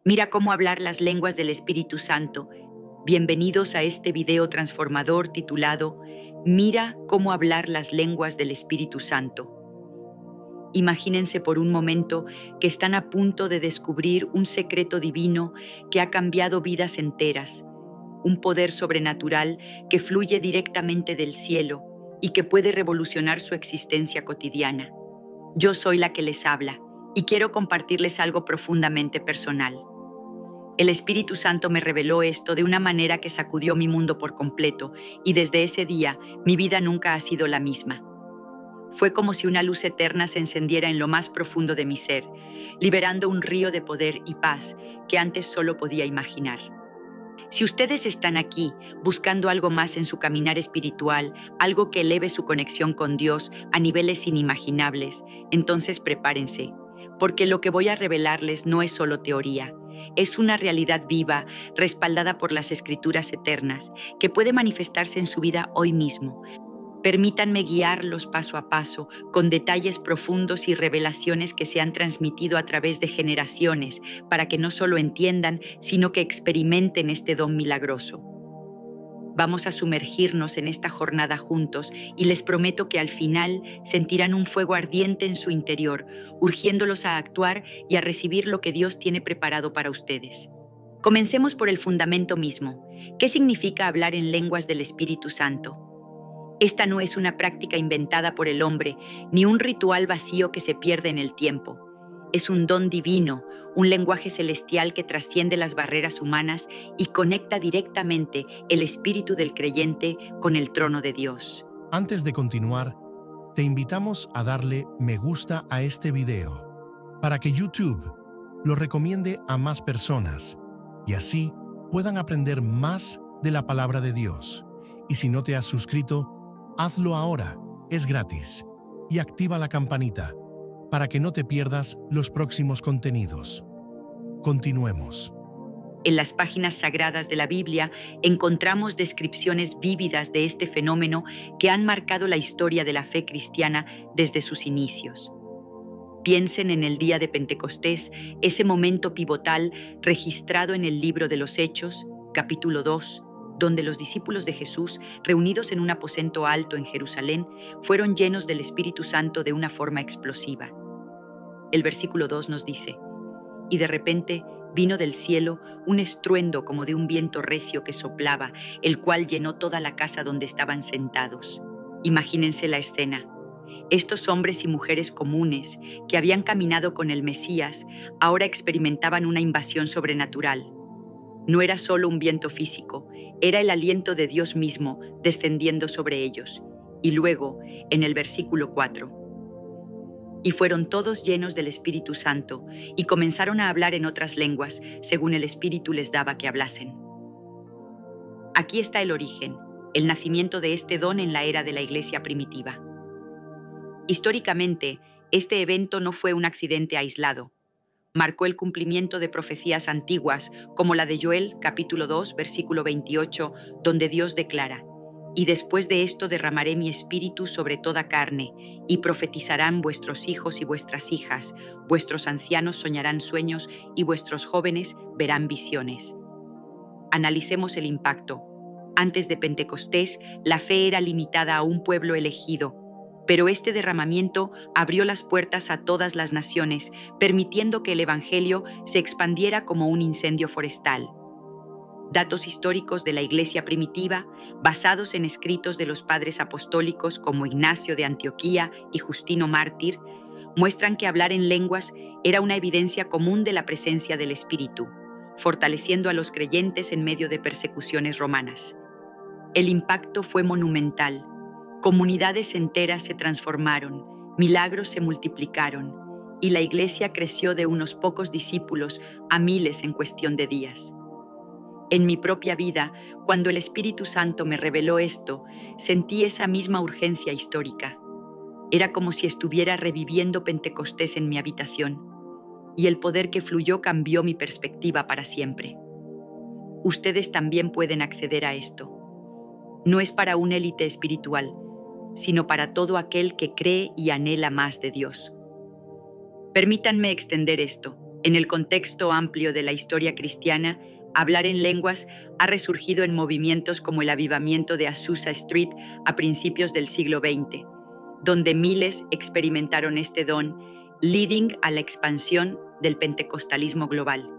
Mira cómo hablar las lenguas del Espíritu Santo. Bienvenidos a este video transformador titulado Mira cómo hablar las lenguas del Espíritu Santo. Imagínense por un momento que están a punto de descubrir un secreto divino que ha cambiado vidas enteras, un poder sobrenatural que fluye directamente del cielo y que puede revolucionar su existencia cotidiana. Yo soy la que les habla y quiero compartirles algo profundamente personal. El Espíritu Santo me reveló esto de una manera que sacudió mi mundo por completo, y desde ese día mi vida nunca ha sido la misma. Fue como si una luz eterna se encendiera en lo más profundo de mi ser, liberando un río de poder y paz que antes solo podía imaginar. Si ustedes están aquí buscando algo más en su caminar espiritual, algo que eleve su conexión con Dios a niveles inimaginables, entonces prepárense, porque lo que voy a revelarles no es solo teoría. Es una realidad viva, respaldada por las Escrituras eternas, que puede manifestarse en su vida hoy mismo. Permítanme guiarlos paso a paso, con detalles profundos y revelaciones que se han transmitido a través de generaciones, para que no solo entiendan, sino que experimenten este don milagroso. Vamos a sumergirnos en esta jornada juntos y les prometo que al final sentirán un fuego ardiente en su interior, urgiéndolos a actuar y a recibir lo que Dios tiene preparado para ustedes. Comencemos por el fundamento mismo. ¿Qué significa hablar en lenguas del Espíritu Santo? Esta no es una práctica inventada por el hombre, ni un ritual vacío que se pierde en el tiempo. Es un don divino, un lenguaje celestial que trasciende las barreras humanas y conecta directamente el espíritu del creyente con el trono de Dios. Antes de continuar, te invitamos a darle me gusta a este video para que YouTube lo recomiende a más personas y así puedan aprender más de la palabra de Dios. Y si no te has suscrito, hazlo ahora, es gratis, y activa la campanita para que no te pierdas los próximos contenidos. Continuemos. En las páginas sagradas de la Biblia encontramos descripciones vívidas de este fenómeno que han marcado la historia de la fe cristiana desde sus inicios. Piensen en el día de Pentecostés, ese momento pivotal registrado en el libro de los Hechos, capítulo 2, donde los discípulos de Jesús, reunidos en un aposento alto en Jerusalén, fueron llenos del Espíritu Santo de una forma explosiva. El versículo 2 nos dice: y de repente vino del cielo un estruendo como de un viento recio que soplaba, el cual llenó toda la casa donde estaban sentados. Imagínense la escena. Estos hombres y mujeres comunes que habían caminado con el Mesías ahora experimentaban una invasión sobrenatural. No era solo un viento físico, era el aliento de Dios mismo descendiendo sobre ellos. Y luego, en el versículo 4, y fueron todos llenos del Espíritu Santo y comenzaron a hablar en otras lenguas, según el Espíritu les daba que hablasen. Aquí está el origen, el nacimiento de este don en la era de la Iglesia primitiva. Históricamente, este evento no fue un accidente aislado. Marcó el cumplimiento de profecías antiguas, como la de Joel, capítulo 2, versículo 28, donde Dios declara: y después de esto derramaré mi espíritu sobre toda carne, y profetizarán vuestros hijos y vuestras hijas, vuestros ancianos soñarán sueños, y vuestros jóvenes verán visiones. Analicemos el impacto. Antes de Pentecostés, la fe era limitada a un pueblo elegido, pero este derramamiento abrió las puertas a todas las naciones, permitiendo que el Evangelio se expandiera como un incendio forestal. Datos históricos de la Iglesia primitiva, basados en escritos de los padres apostólicos como Ignacio de Antioquía y Justino Mártir, muestran que hablar en lenguas era una evidencia común de la presencia del Espíritu, fortaleciendo a los creyentes en medio de persecuciones romanas. El impacto fue monumental. Comunidades enteras se transformaron, milagros se multiplicaron, y la Iglesia creció de unos pocos discípulos a miles en cuestión de días. En mi propia vida, cuando el Espíritu Santo me reveló esto, sentí esa misma urgencia histórica. Era como si estuviera reviviendo Pentecostés en mi habitación, y el poder que fluyó cambió mi perspectiva para siempre. Ustedes también pueden acceder a esto. No es para una élite espiritual, sino para todo aquel que cree y anhela más de Dios. Permítanme extender esto. En el contexto amplio de la historia cristiana, hablar en lenguas ha resurgido en movimientos como el avivamiento de Azusa Street a principios del siglo XX, donde miles experimentaron este don, leading a la expansión del pentecostalismo global,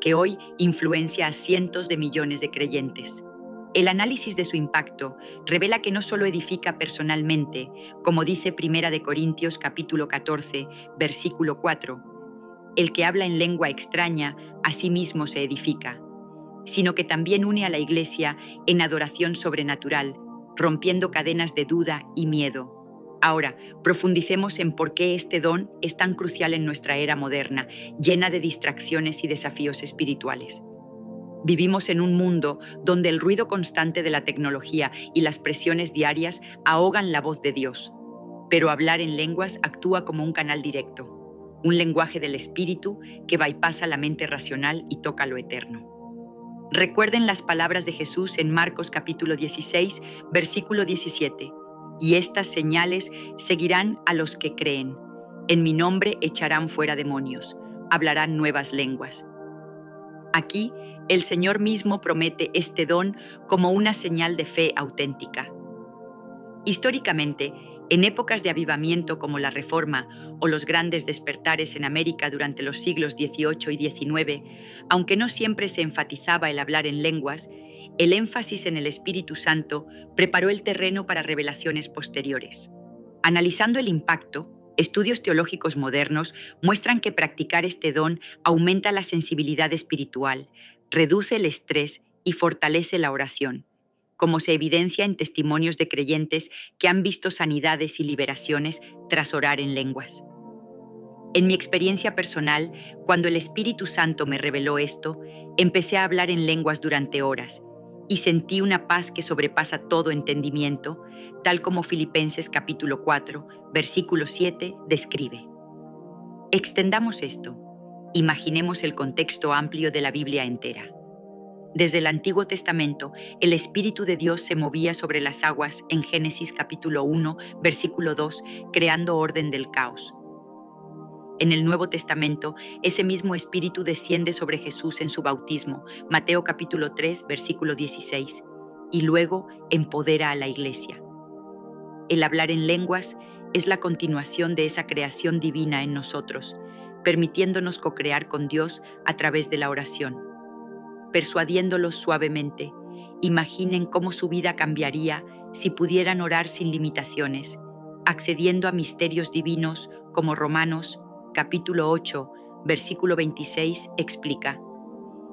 que hoy influencia a cientos de millones de creyentes. El análisis de su impacto revela que no solo edifica personalmente, como dice 1 de Corintios capítulo 14, versículo 4, el que habla en lengua extraña a sí mismo se edifica, sino que también une a la Iglesia en adoración sobrenatural, rompiendo cadenas de duda y miedo. Ahora, profundicemos en por qué este don es tan crucial en nuestra era moderna, llena de distracciones y desafíos espirituales. Vivimos en un mundo donde el ruido constante de la tecnología y las presiones diarias ahogan la voz de Dios, pero hablar en lenguas actúa como un canal directo, un lenguaje del espíritu que bypasa la mente racional y toca lo eterno. Recuerden las palabras de Jesús en Marcos capítulo 16, versículo 17. Y estas señales seguirán a los que creen. En mi nombre echarán fuera demonios, hablarán nuevas lenguas. Aquí, el Señor mismo promete este don como una señal de fe auténtica. Históricamente, en épocas de avivamiento como la Reforma o los grandes despertares en América durante los siglos XVIII y XIX, aunque no siempre se enfatizaba el hablar en lenguas, el énfasis en el Espíritu Santo preparó el terreno para revelaciones posteriores. Analizando el impacto, estudios teológicos modernos muestran que practicar este don aumenta la sensibilidad espiritual, reduce el estrés y fortalece la oración, como se evidencia en testimonios de creyentes que han visto sanidades y liberaciones tras orar en lenguas. En mi experiencia personal, cuando el Espíritu Santo me reveló esto, empecé a hablar en lenguas durante horas y sentí una paz que sobrepasa todo entendimiento, tal como Filipenses capítulo 4, versículo 7 describe. Extendamos esto. Imaginemos el contexto amplio de la Biblia entera. Desde el Antiguo Testamento, el Espíritu de Dios se movía sobre las aguas en Génesis capítulo 1, versículo 2, creando orden del caos. En el Nuevo Testamento, ese mismo Espíritu desciende sobre Jesús en su bautismo, Mateo capítulo 3, versículo 16, y luego empodera a la Iglesia. El hablar en lenguas es la continuación de esa creación divina en nosotros, permitiéndonos co-crear con Dios a través de la oración. Persuadiéndolos suavemente, imaginen cómo su vida cambiaría si pudieran orar sin limitaciones, accediendo a misterios divinos como Romanos capítulo 8, versículo 26 explica.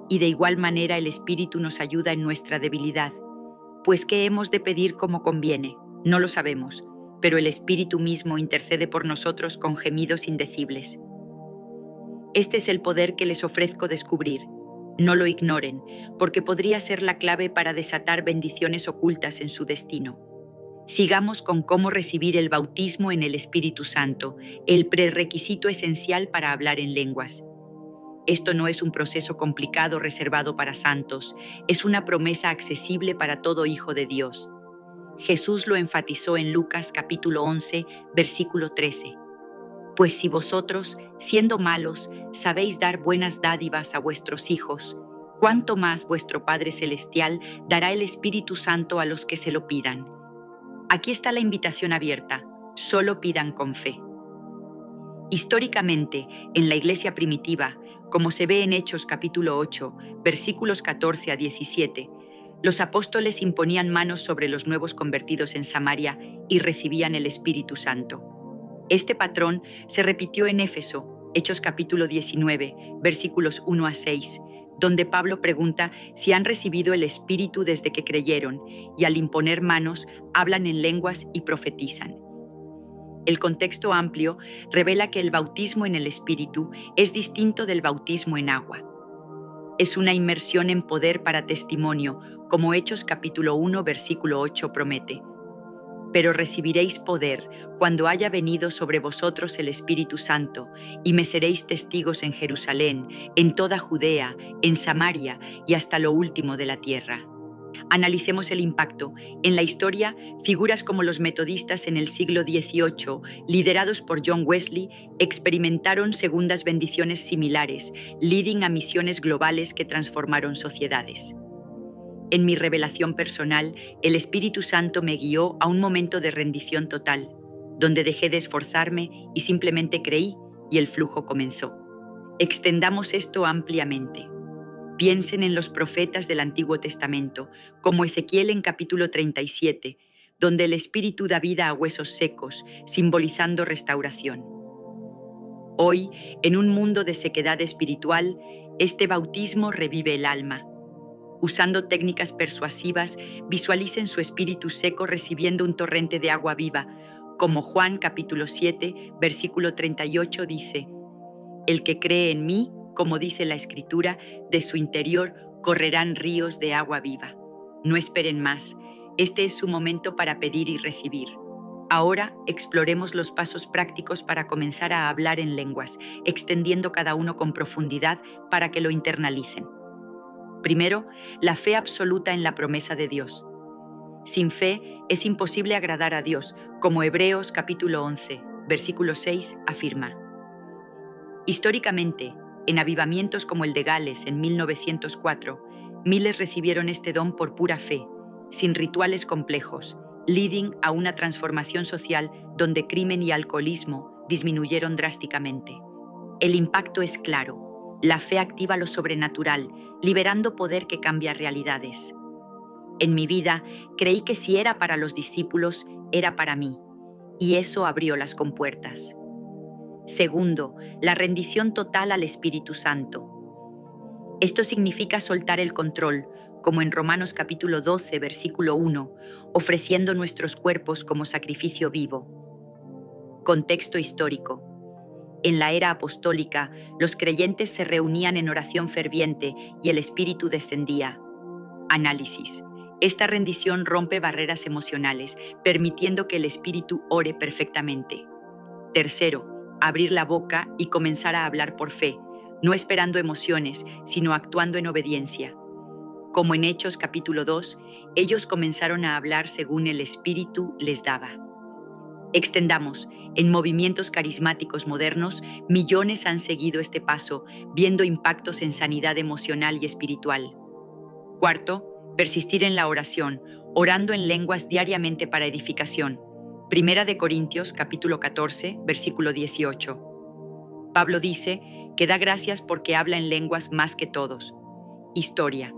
Y de igual manera el Espíritu nos ayuda en nuestra debilidad, pues ¿qué hemos de pedir como conviene? No lo sabemos, pero el Espíritu mismo intercede por nosotros con gemidos indecibles. Este es el poder que les ofrezco descubrir. No lo ignoren, porque podría ser la clave para desatar bendiciones ocultas en su destino. Sigamos con cómo recibir el bautismo en el Espíritu Santo, el prerequisito esencial para hablar en lenguas. Esto no es un proceso complicado reservado para santos, es una promesa accesible para todo hijo de Dios. Jesús lo enfatizó en Lucas capítulo 11, versículo 13. Pues si vosotros, siendo malos, sabéis dar buenas dádivas a vuestros hijos, ¿cuánto más vuestro Padre Celestial dará el Espíritu Santo a los que se lo pidan? Aquí está la invitación abierta, solo pidan con fe. Históricamente, en la iglesia primitiva, como se ve en Hechos capítulo 8, versículos 14 a 17, los apóstoles imponían manos sobre los nuevos convertidos en Samaria y recibían el Espíritu Santo. Este patrón se repitió en Éfeso, Hechos capítulo 19, versículos 1 a 6, donde Pablo pregunta si han recibido el Espíritu desde que creyeron y al imponer manos hablan en lenguas y profetizan. El contexto amplio revela que el bautismo en el Espíritu es distinto del bautismo en agua. Es una inmersión en poder para testimonio, como Hechos capítulo 1, versículo 8 promete. Pero recibiréis poder cuando haya venido sobre vosotros el Espíritu Santo, y me seréis testigos en Jerusalén, en toda Judea, en Samaria y hasta lo último de la tierra. Analicemos el impacto. En la historia, figuras como los metodistas en el siglo XVIII, liderados por John Wesley, experimentaron segundas bendiciones similares, leading a misiones globales que transformaron sociedades. En mi revelación personal, el Espíritu Santo me guió a un momento de rendición total, donde dejé de esforzarme y simplemente creí, y el flujo comenzó. Extendamos esto ampliamente. Piensen en los profetas del Antiguo Testamento, como Ezequiel en capítulo 37, donde el Espíritu da vida a huesos secos, simbolizando restauración. Hoy, en un mundo de sequedad espiritual, este bautismo revive el alma. Usando técnicas persuasivas, visualicen su espíritu seco recibiendo un torrente de agua viva, como Juan capítulo 7, versículo 38 dice: «El que cree en mí, como dice la Escritura, de su interior correrán ríos de agua viva». No esperen más. Este es su momento para pedir y recibir. Ahora exploremos los pasos prácticos para comenzar a hablar en lenguas, extendiendo cada uno con profundidad para que lo internalicen. Primero, la fe absoluta en la promesa de Dios. Sin fe es imposible agradar a Dios, como Hebreos capítulo 11, versículo 6 afirma. Históricamente, en avivamientos como el de Gales en 1904, miles recibieron este don por pura fe, sin rituales complejos, leading a una transformación social donde crimen y alcoholismo disminuyeron drásticamente. El impacto es claro. La fe activa lo sobrenatural, liberando poder que cambia realidades. En mi vida, creí que si era para los discípulos, era para mí, y eso abrió las compuertas. Segundo, la rendición total al Espíritu Santo. Esto significa soltar el control, como en Romanos capítulo 12, versículo 1, ofreciendo nuestros cuerpos como sacrificio vivo. Contexto histórico. En la era apostólica, los creyentes se reunían en oración ferviente y el Espíritu descendía. Análisis. Esta rendición rompe barreras emocionales, permitiendo que el Espíritu ore perfectamente. Tercero, abrir la boca y comenzar a hablar por fe, no esperando emociones, sino actuando en obediencia. Como en Hechos capítulo 2, ellos comenzaron a hablar según el Espíritu les daba. Extendamos. En movimientos carismáticos modernos, millones han seguido este paso, viendo impactos en sanidad emocional y espiritual. Cuarto, persistir en la oración, orando en lenguas diariamente para edificación. Primera de Corintios, capítulo 14, versículo 18. Pablo dice que da gracias porque habla en lenguas más que todos. Historia.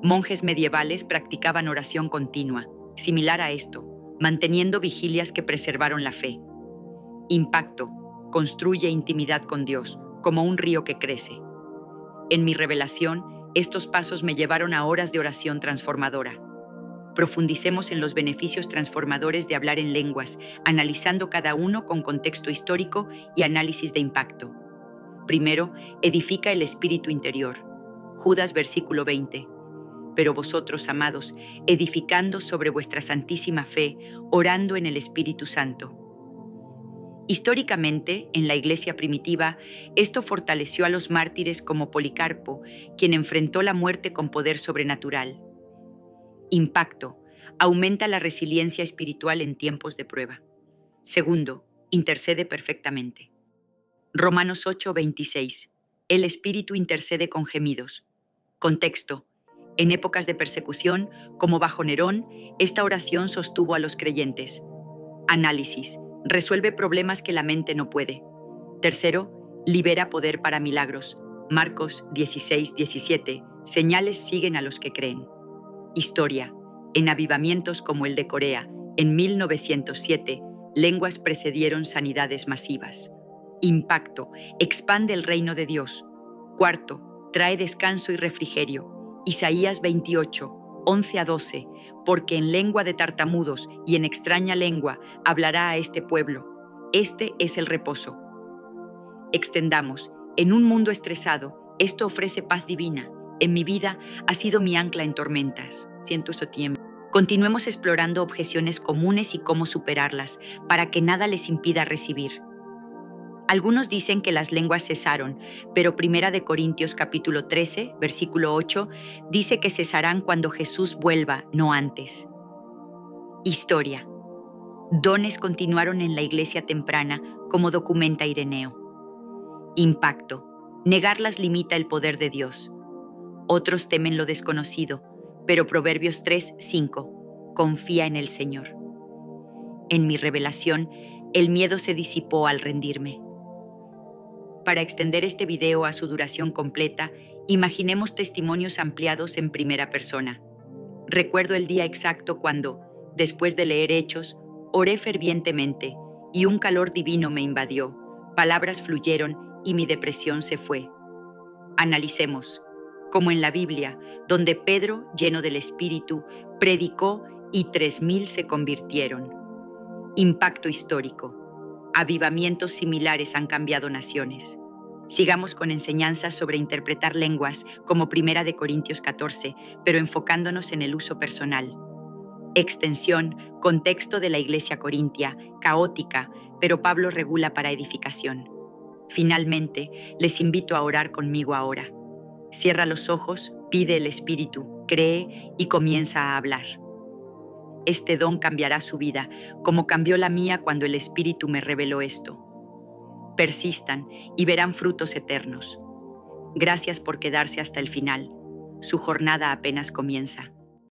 Monjes medievales practicaban oración continua, similar a esto, manteniendo vigilias que preservaron la fe. Impacto. Construye intimidad con Dios, como un río que crece. En mi revelación, estos pasos me llevaron a horas de oración transformadora. Profundicemos en los beneficios transformadores de hablar en lenguas, analizando cada uno con contexto histórico y análisis de impacto. Primero, edifica el espíritu interior. Judas versículo 20. Pero vosotros, amados, edificando sobre vuestra santísima fe, orando en el Espíritu Santo. Históricamente, en la iglesia primitiva, esto fortaleció a los mártires como Policarpo, quien enfrentó la muerte con poder sobrenatural. Impacto. Aumenta la resiliencia espiritual en tiempos de prueba. Segundo, intercede perfectamente. Romanos 8:26. El Espíritu intercede con gemidos. Contexto. En épocas de persecución, como bajo Nerón, esta oración sostuvo a los creyentes. Análisis. Resuelve problemas que la mente no puede. Tercero, libera poder para milagros. Marcos 16:17. Señales siguen a los que creen. Historia. En avivamientos como el de Corea, en 1907, lenguas precedieron sanidades masivas. Impacto. Expande el reino de Dios. Cuarto, trae descanso y refrigerio. Isaías 28, 11-12, porque en lengua de tartamudos y en extraña lengua hablará a este pueblo. Este es el reposo. Extendamos. En un mundo estresado, esto ofrece paz divina. En mi vida ha sido mi ancla en tormentas. Siento este tiempo. Continuemos explorando objeciones comunes y cómo superarlas, para que nada les impida recibir. Algunos dicen que las lenguas cesaron, pero Primera de Corintios capítulo 13, versículo 8, dice que cesarán cuando Jesús vuelva, no antes. Historia. Dones continuaron en la iglesia temprana, como documenta Ireneo. Impacto. Negarlas limita el poder de Dios. Otros temen lo desconocido, pero Proverbios 3:5, confía en el Señor. En mi revelación, el miedo se disipó al rendirme. Para extender este video a su duración completa, imaginemos testimonios ampliados en primera persona. Recuerdo el día exacto cuando, después de leer Hechos, oré fervientemente y un calor divino me invadió, palabras fluyeron y mi depresión se fue. Analicemos, como en la Biblia, donde Pedro, lleno del Espíritu, predicó y 3,000 se convirtieron. Impacto histórico. Avivamientos similares han cambiado naciones. Sigamos con enseñanzas sobre interpretar lenguas como Primera de Corintios 14, pero enfocándonos en el uso personal. Extensión, contexto de la iglesia corintia, caótica, pero Pablo regula para edificación. Finalmente, les invito a orar conmigo ahora. Cierra los ojos, pide el Espíritu, cree y comienza a hablar. Este don cambiará su vida, como cambió la mía cuando el Espíritu me reveló esto. Persistan y verán frutos eternos. Gracias por quedarse hasta el final. Su jornada apenas comienza.